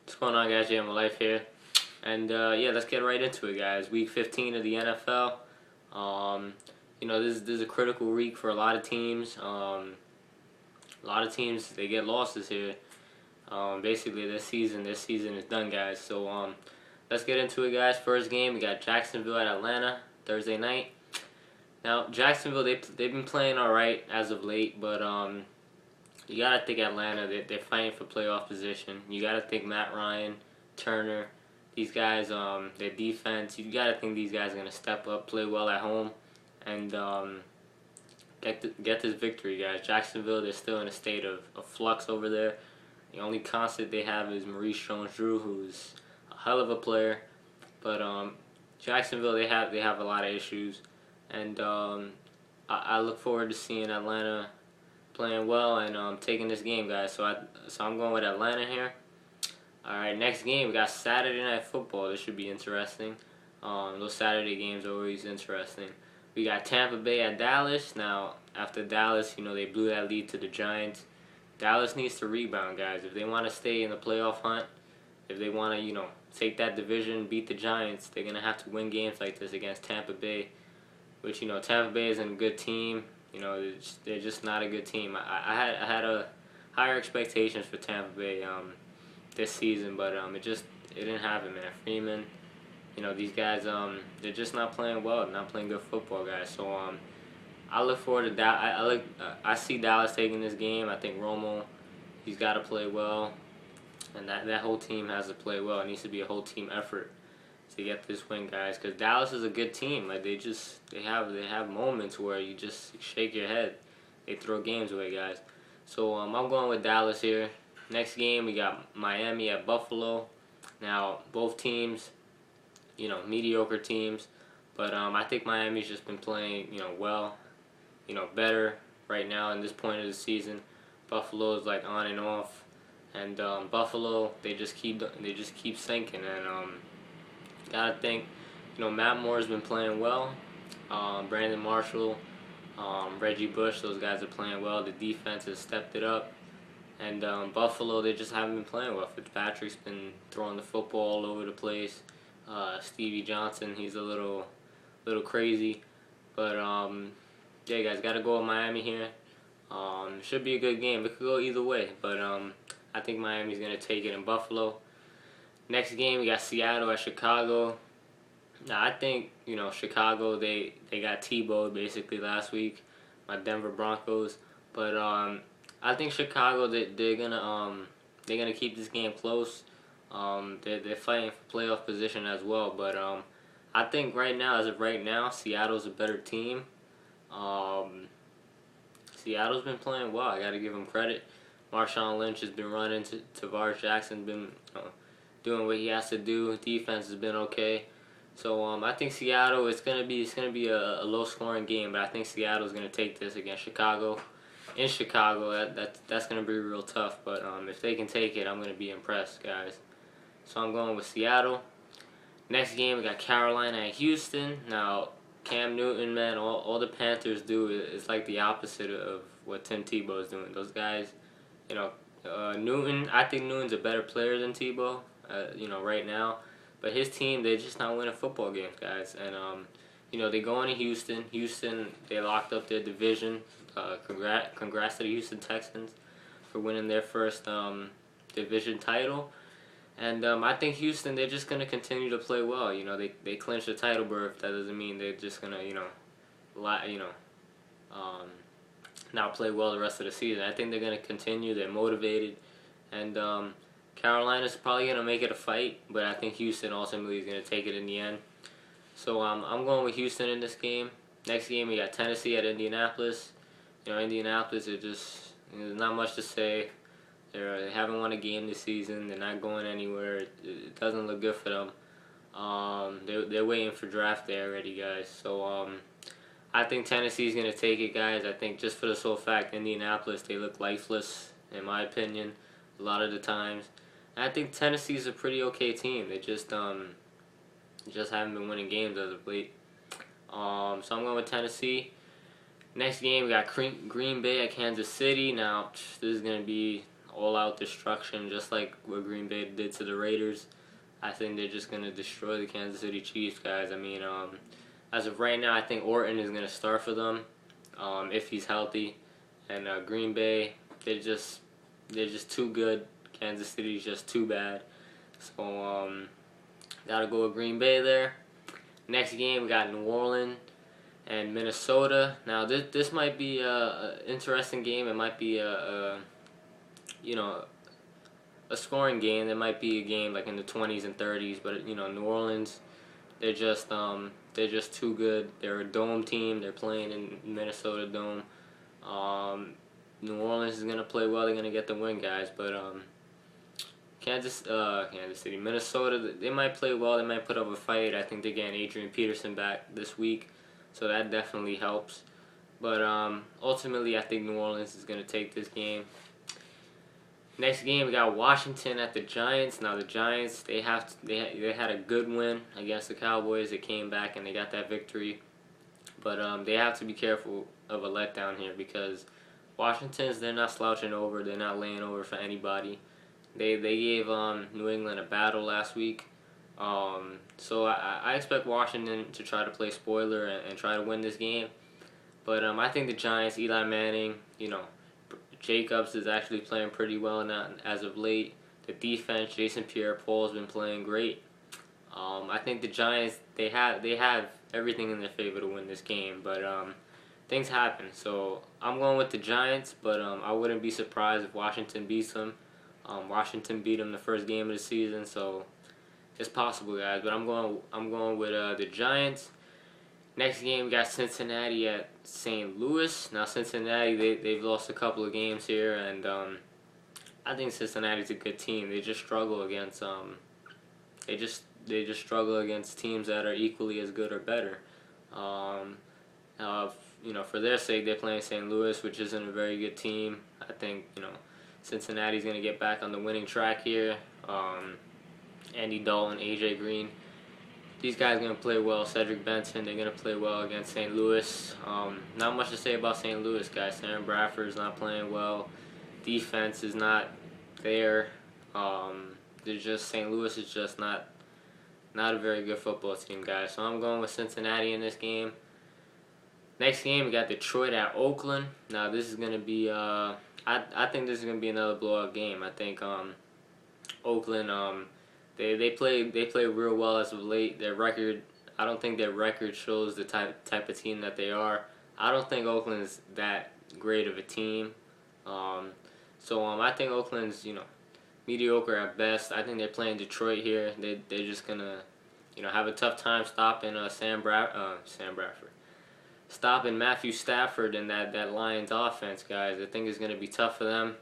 What's going on, guys? JMOway here, and yeah, let's get right into it, guys. Week 15 of the NFL. Um, this is a critical week for a lot of teams. A lot of teams they get losses here. Basically, this season is done, guys. So let's get into it, guys. First game, we got Jacksonville at Atlanta Thursday night. Now, Jacksonville they've been playing all right as of late, but you gotta think Atlanta. They're fighting for playoff position. You gotta think Matt Ryan, Turner, these guys. Their defense. You gotta think these guys are gonna step up, play well at home, and get this victory, guys. Jacksonville, they're still in a state of flux over there. The only constant they have is Maurice Jones-Drew, who's a hell of a player, but Jacksonville they have a lot of issues, and I look forward to seeing Atlanta playing well and taking this game, guys. So I'm going with Atlanta here. All right, next game we got Saturday Night Football. This should be interesting. Those Saturday games are always interesting. We got Tampa Bay at Dallas. Now, after Dallas, they blew that lead to the Giants. Dallas needs to rebound, guys. If they want to stay in the playoff hunt, if they want to, take that division, beat the Giants, they're gonna have to win games like this against Tampa Bay, which Tampa Bay isn't a good team. They're just not a good team. I had a higher expectations for Tampa Bay this season, but it didn't happen, man. Freeman, these guys they're just not playing well, not playing good football, guys. So I look forward to that. I see Dallas taking this game. I think Romo, he's got to play well, and that whole team has to play well. It needs to be a whole team effort to get this win, guys, because Dallas is a good team. Like they have moments where you just shake your head. They throw games away, guys. So I'm going with Dallas here. Next game we got Miami at Buffalo. Now both teams, mediocre teams, but I think Miami's just been playing well, better right now in this point of the season. Buffalo's like on and off, and Buffalo they just keep sinking, and gotta think, Matt Moore's been playing well. Brandon Marshall, Reggie Bush, those guys are playing well. The defense has stepped it up. And Buffalo, they just haven't been playing well. Fitzpatrick's been throwing the football all over the place. Stevie Johnson, he's a little crazy. But, yeah, guys, got to go with Miami here. Should be a good game. It could go either way. But I think Miami's going to take it in Buffalo. Next game, we got Seattle at Chicago. Now, I think, Chicago, they got Tebowed basically last week, my Denver Broncos. But I think Chicago, they're gonna keep this game close. They're fighting for playoff position as well. But I think as of right now, Seattle's a better team. Seattle's been playing well. I got to give them credit. Marshawn Lynch has been running. Tavares Jackson's been doing what he has to do. Defense has been okay. So I think Seattle, it's gonna be a low scoring game, but I think Seattle's gonna take this against Chicago. In Chicago, that's gonna be real tough. But if they can take it, I'm gonna be impressed, guys. So I'm going with Seattle. Next game we got Carolina at Houston. Now Cam Newton, man, all the Panthers do is like the opposite of what Tim Tebow is doing. Those guys, Newton. I think Newton's a better player than Tebow. Right now, but his team, they're just not winning football games, guys. And they go into Houston. Houston, they locked up their division. Congrats to the Houston Texans for winning their first division title. And I think Houston, they're just gonna continue to play well. They clinched the title berth. That doesn't mean they're just gonna not play well the rest of the season. I think they're gonna continue. They're motivated, and Carolina's probably gonna make it a fight. But I think Houston ultimately is gonna take it in the end. So I'm going with Houston in this game. Next game we got Tennessee at Indianapolis. Indianapolis, there's not much to say. They haven't won a game this season. They're not going anywhere. It doesn't look good for them. They're waiting for draft day already, guys. So I think Tennessee's gonna take it, guys. I think just for the sole fact Indianapolis, they look lifeless, in my opinion, a lot of the times. And I think Tennessee's a pretty okay team. They just haven't been winning games as of late. So I'm going with Tennessee. Next game, we got Green Bay at Kansas City. Now, this is going to be all-out destruction, just like what Green Bay did to the Raiders. I think they're just gonna destroy the Kansas City Chiefs, guys. I mean, as of right now, I think Orton is gonna start for them, if he's healthy, and Green Bay, they're just too good. Kansas City's just too bad. So gotta go with Green Bay there. Next game, we got New Orleans and Minnesota. Now this might be a interesting game. It might be a scoring game. It might be a game like in the 20s and 30s. But New Orleans, they're just too good. They're a dome team. They're playing in Minnesota Dome. New Orleans is gonna play well. They're gonna get the win, guys. But Kansas City, Minnesota, they might play well. They might put up a fight. I think they're getting Adrian Peterson back this week, so that definitely helps. But ultimately, I think New Orleans is going to take this game. Next game, we got Washington at the Giants. Now the Giants, they had a good win against the Cowboys. They came back and they got that victory. But they have to be careful of a letdown here, because Washington's, they're not slouching over. They're not laying over for anybody. They gave New England a battle last week. So I expect Washington to try to play spoiler and try to win this game. But I think the Giants, Eli Manning, Jacobs is actually playing pretty well now as of late. The defense, Jason Pierre-Paul has been playing great. I think the Giants, they have everything in their favor to win this game. But things happen. So I'm going with the Giants, but I wouldn't be surprised if Washington beats them. Washington beat them the first game of the season, so it's possible, guys. But I'm going with the Giants. Next game, we got Cincinnati at St. Louis. Now Cincinnati, they've lost a couple of games here, and I think Cincinnati's a good team. They just struggle against they just struggle against teams that are equally as good or better. For their sake, they're playing St. Louis, which isn't a very good team. I think Cincinnati's going to get back on the winning track here. Andy Dalton, A.J. Green. These guys are going to play well. Cedric Benson, they're going to play well against St. Louis. Not much to say about St. Louis, guys. Sam Bradford's not playing well. Defense is not there. St. Louis is just not a very good football team, guys. So I'm going with Cincinnati in this game. Next game, we got Detroit at Oakland. Now this is going to be I think this is gonna be another blowout game. I think Oakland, they play real well as of late. Their record, I don't think their record shows the type of team that they are. I don't think Oakland's that great of a team. So I think Oakland's mediocre at best. I think they're playing Detroit here. They're just gonna have a tough time stopping Sam Bradford. Stopping Matthew Stafford and that Lions offense, guys. I think it's going to be tough for them.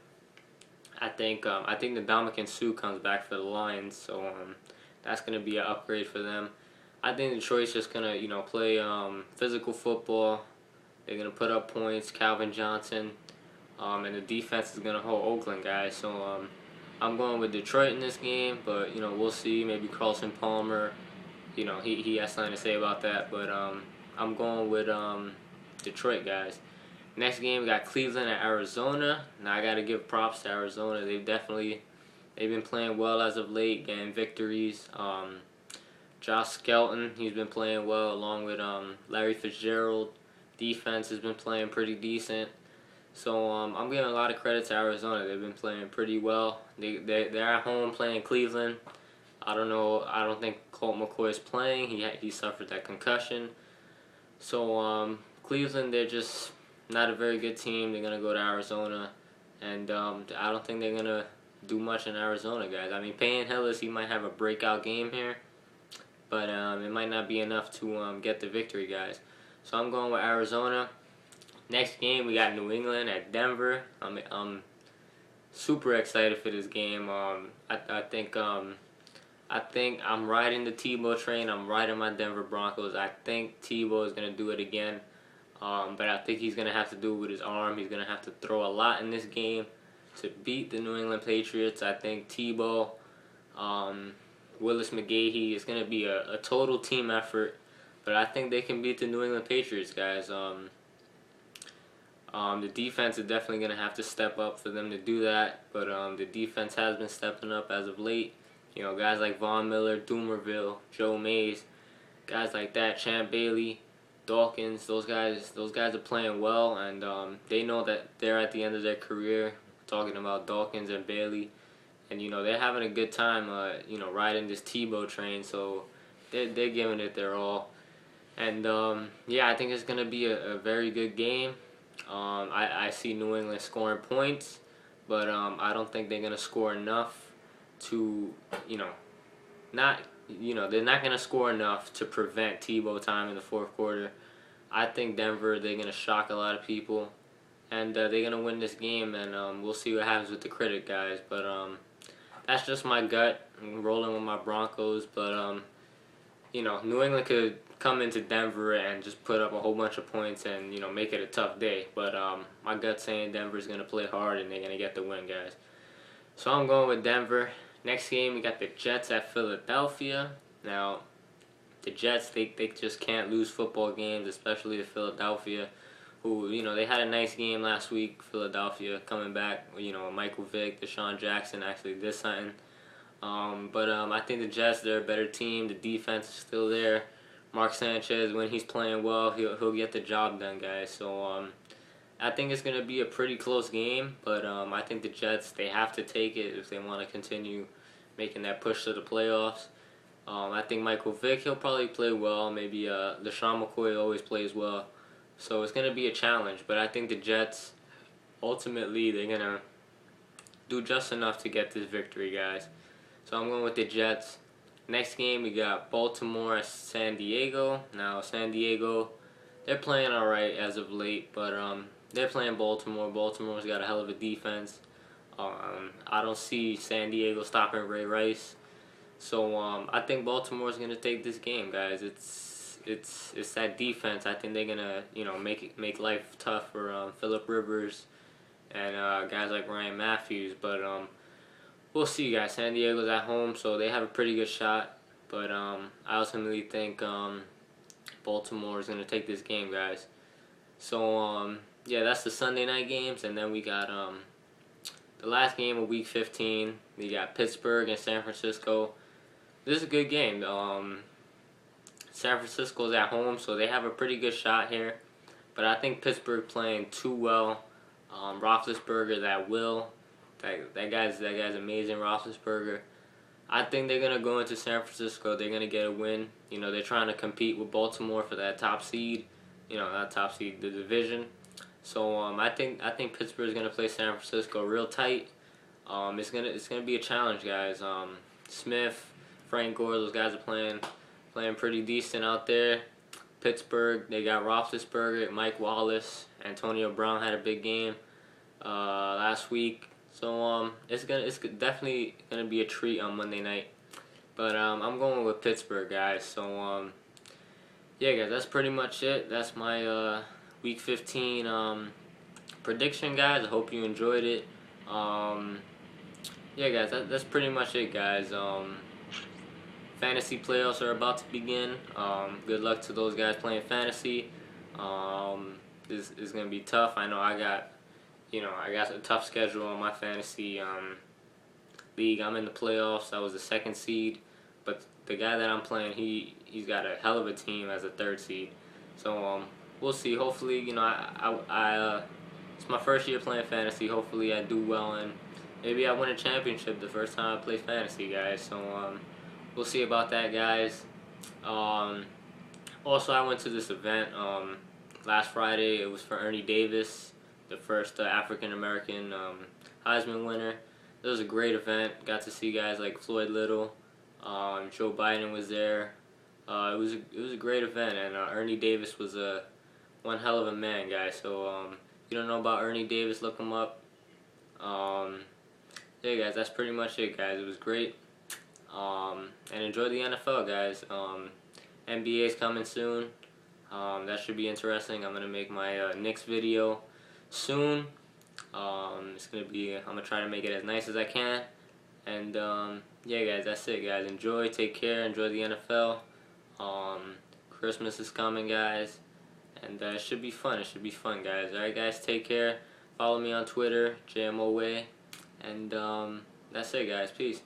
I think the Ndamukong Suh comes back for the Lions, so that's going to be an upgrade for them. I think Detroit's just going to play physical football. They're going to put up points. Calvin Johnson, and the defense is going to hold Oakland, guys. So I'm going with Detroit in this game, but we'll see. Maybe Carlson Palmer, he has something to say about that, but I'm going with Detroit, guys. Next game, we got Cleveland at Arizona. Now I got to give props to Arizona. They've been playing well as of late, getting victories. Josh Skelton, he's been playing well along with Larry Fitzgerald. Defense has been playing pretty decent. So I'm giving a lot of credit to Arizona. They've been playing pretty well. They're at home playing Cleveland. I don't know. I don't think Colt McCoy is playing. He suffered that concussion. So Cleveland, they're just not a very good team. They're gonna go to Arizona, and I don't think they're gonna do much in Arizona, guys. I mean, Payne Hillis, he might have a breakout game here, but it might not be enough to get the victory, guys. So I'm going with Arizona. Next game, we got New England at Denver. I'm super excited for this game. I think I'm riding the Tebow train. I'm riding my Denver Broncos. I think Tebow is going to do it again. But I think he's going to have to do it with his arm. He's going to have to throw a lot in this game to beat the New England Patriots. I think Tebow, Willis McGahee, is going to be a total team effort. But I think they can beat the New England Patriots, guys. The defense is definitely going to have to step up for them to do that, but the defense has been stepping up as of late. You know, guys like Von Miller, Doomerville, Joe Mays, guys like that, Champ Bailey, Dawkins, those guys are playing well, and they know that they're at the end of their career. Talking about Dawkins and Bailey, and you know they're having a good time, you know, riding this Tebow train. So they're giving it their all, and yeah, I think it's gonna be a very good game. I see New England scoring points, but I don't think they're gonna score enough to, you know, they're not gonna score enough to prevent Tebow time in the fourth quarter. I think Denver, they're gonna shock a lot of people, and they're gonna win this game, and we'll see what happens with the critic guys. But that's just my gut. I'm rolling with my Broncos, but you know, New England could come into Denver and just put up a whole bunch of points and, you know, make it a tough day. But my gut's saying Denver's gonna play hard and they're gonna get the win, guys. So I'm going with Denver. Next game, we got the Jets at Philadelphia. Now, the Jets, they just can't lose football games, especially to Philadelphia, who, you know, they had a nice game last week. Philadelphia coming back, you know, Michael Vick, Deshaun Jackson actually did something. But I think the Jets, they're a better team. The defense is still there. Mark Sanchez, when he's playing well, he'll get the job done, guys. So I think it's going to be a pretty close game, but I think the Jets, they have to take it if they want to continue making that push to the playoffs. I think Michael Vick, he'll probably play well. Maybe LaShawn McCoy always plays well. So it's going to be a challenge, but I think the Jets, ultimately, they're going to do just enough to get this victory, guys. So I'm going with the Jets. Next game, we got Baltimore at San Diego. Now, San Diego, they're playing all right as of late, but they're playing Baltimore. Baltimore's got a hell of a defense. I don't see San Diego stopping Ray Rice. So I think Baltimore's gonna take this game, guys. It's that defense. I think they're gonna, you know, make life tough for Phillip Rivers and guys like Ryan Matthews. But we'll see, guys. San Diego's at home, so they have a pretty good shot. But I ultimately think Baltimore is gonna take this game, guys. So yeah, that's the Sunday night games, and then we got the last game of Week 15. We got Pittsburgh and San Francisco. This is a good game. San Francisco's at home, so they have a pretty good shot here. But I think Pittsburgh playing too well. Roethlisberger, that will. That guy's amazing, Roethlisberger. I think they're gonna go into San Francisco. They're gonna get a win. You know, they're trying to compete with Baltimore for that top seed. You know, not top seed, the division. So I think Pittsburgh's gonna play San Francisco real tight. It's gonna be a challenge, guys. Smith, Frank Gore, those guys are playing pretty decent out there. Pittsburgh, they got Roethlisberger, Mike Wallace, Antonio Brown had a big game last week. So it's definitely gonna be a treat on Monday night. But I'm going with Pittsburgh, guys. So yeah, guys, that's pretty much it. That's my Week 15 prediction, guys. I hope you enjoyed it. Yeah, guys, that's pretty much it, guys. Fantasy playoffs are about to begin. Good luck to those guys playing fantasy. This is gonna be tough. I know I got a tough schedule on my fantasy league. I'm in the playoffs. I was the second seed, but the guy that I'm playing, he's got a hell of a team as a third seed. So we'll see. Hopefully, you know, I it's my first year playing fantasy. Hopefully, I do well and maybe I win a championship the first time I play fantasy, guys. So we'll see about that, guys. Also, I went to this event last Friday. It was for Ernie Davis, the first African American Heisman winner. It was a great event. Got to see guys like Floyd Little. Joe Biden was there. It was a great event, and Ernie Davis was one hell of a man, guys. So you don't know about Ernie Davis, look him up. Yeah, guys, that's pretty much it, guys. It was great. And enjoy the NFL, guys. NBA is coming soon. That should be interesting. I'm gonna make my Knicks video soon. I'm gonna try to make it as nice as I can. And yeah, guys, that's it, guys. Enjoy, take care, enjoy the NFL. Christmas is coming, guys. and it should be fun. It should be fun, guys. All right, guys, take care. Follow me on Twitter, JMOway, and that's it, guys. Peace.